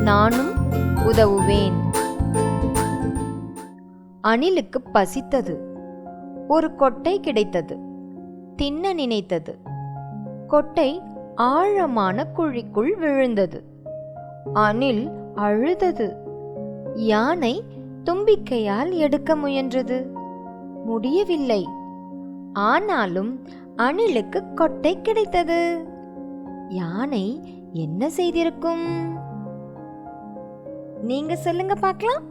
நானும் உதவுவேன். அணிலுக்கு பசித்தது. ஒரு கொட்டை கிடைத்தது. தின்ன நினைத்தது. கொட்டை ஆழமான குழிக்குள் விழுந்தது. அணில் அழுதது. யானை தும்பிக்கையால் எடுக்க முயன்றது. முடியவில்லை. ஆனாலும் அணிலுக்கு கொட்டை கிடைத்தது. யானை என்ன செய்திருக்கும்? நீங்க சொல்லுங்க பார்க்கலாம்.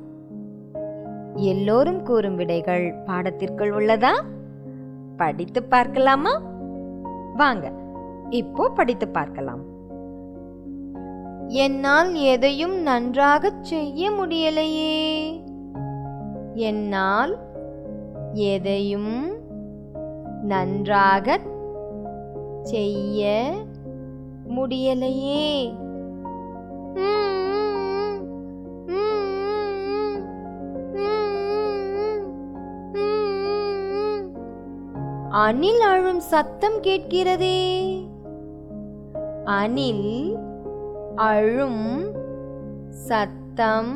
எல்லோரும் கூறும் விடைகள் பாடத்திற்குள் உள்ளதா? படித்து பார்க்கலாமா? வாங்க இப்போ படித்து பார்க்கலாம். என்னால் எதையும் நன்றாக செய்ய முடியலையே. என்னால் எதையும் நன்றாக செய்ய முடியலையே. அணில் அழும் சத்தம் கேட்கிறதே. அணில் அழும் சத்தம்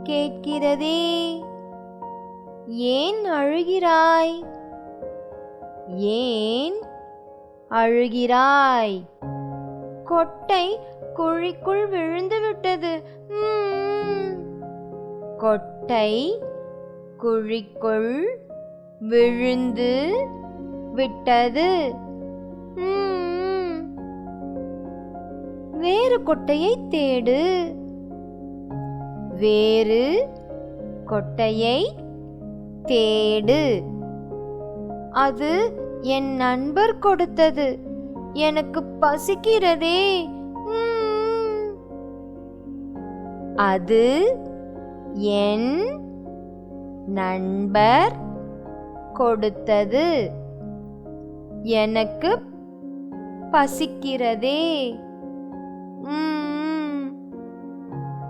கேட்கிறதே. ஏன் அழுகிறாய்? ஏன் அழுகிறாய்? கொட்டை குழிக்குள் விழுந்து விட்டது. கொட்டை குழிக்குள் விழுந்து விட்டது. வேறு கொட்டையை தேடு. வேறு கொட்டையை தேடு. அது என் நண்பர் கொடுத்தது. எனக்கு பசிக்கிறதே. அது என் நண்பர் கொடுத்தது. எனக்கு பசிக்கிறதே.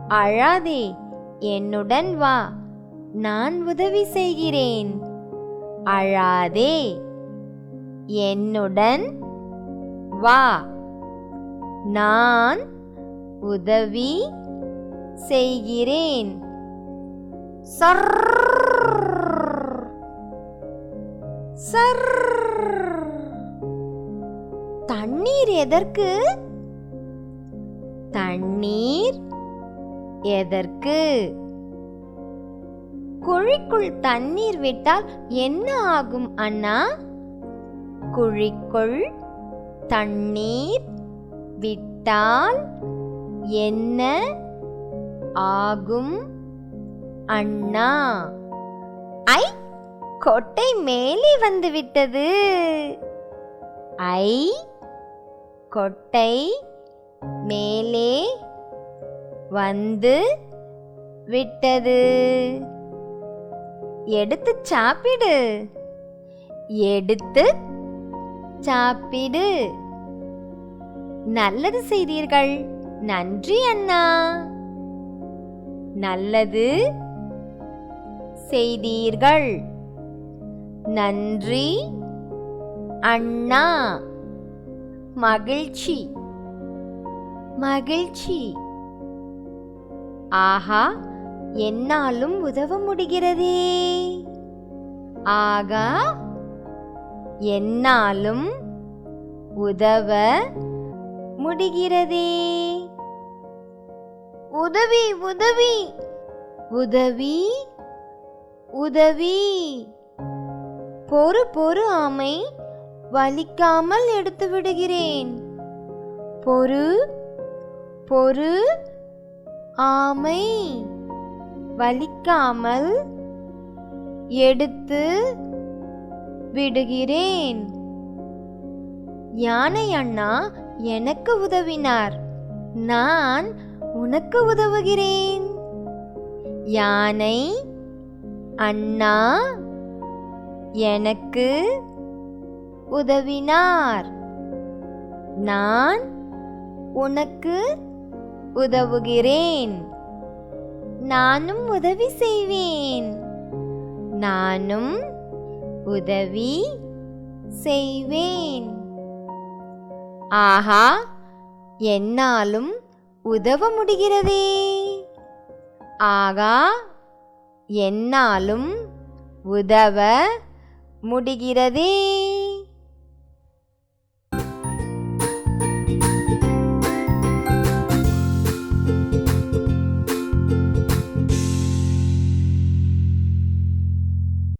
அழாதே, என்னுடன் வா, நான் உதவி செய்கிறேன். அழாதே, என்னுடன் வா, நான் உதவி செய்கிறேன். Sir sir. தண்ணீர் எதற்கு? தண்ணீர் எதற்கு? குழிக்குள் தண்ணீர் விட்டால் என்ன ஆகும் அண்ணா? குழிக்குள் தண்ணீர் விட்டால் என்ன ஆகும் அண்ணா? ஐ, கொட்டை மேலே வந்து விட்டது. ஐ, கொட்டை மேலே வந்து விட்டது. எடுத்து சாப்பிடு. எடுத்து சாப்பிடு. நல்லது செய்தீர்கள். நன்றி அண்ணா. நல்லது செய்தீர்கள். நன்றி அண்ணா. மகிழ்ச்சி மகிழ்ச்சி. ஆஹா, என்னாலும் உதவ முடிகிறதே. ஆகா, என்னாலும் உதவ முடிகிறதே. உதவி உதவி உதவி உதவி. பொறு பொறு ஆமை, வலிக்காமல் எடுத்து விடுகிறேன். பொறு பொறு ஆமை, வலிக்காமல் எடுத்து விடுகிறேன். யானை அண்ணா எனக்கு உதவினார். நான் உனக்கு உதவுகிறேன். யானை அண்ணா எனக்கு உதவினார். நான் உனக்கு உதவுகிறேன். நானும் உதவி செய்வேன். நானும் உதவி செய்வேன். ஆஹா, என்னாலும் உதவ முடிகிறதே. ஆகா, என்னாலும் உதவ முடிகிறதே.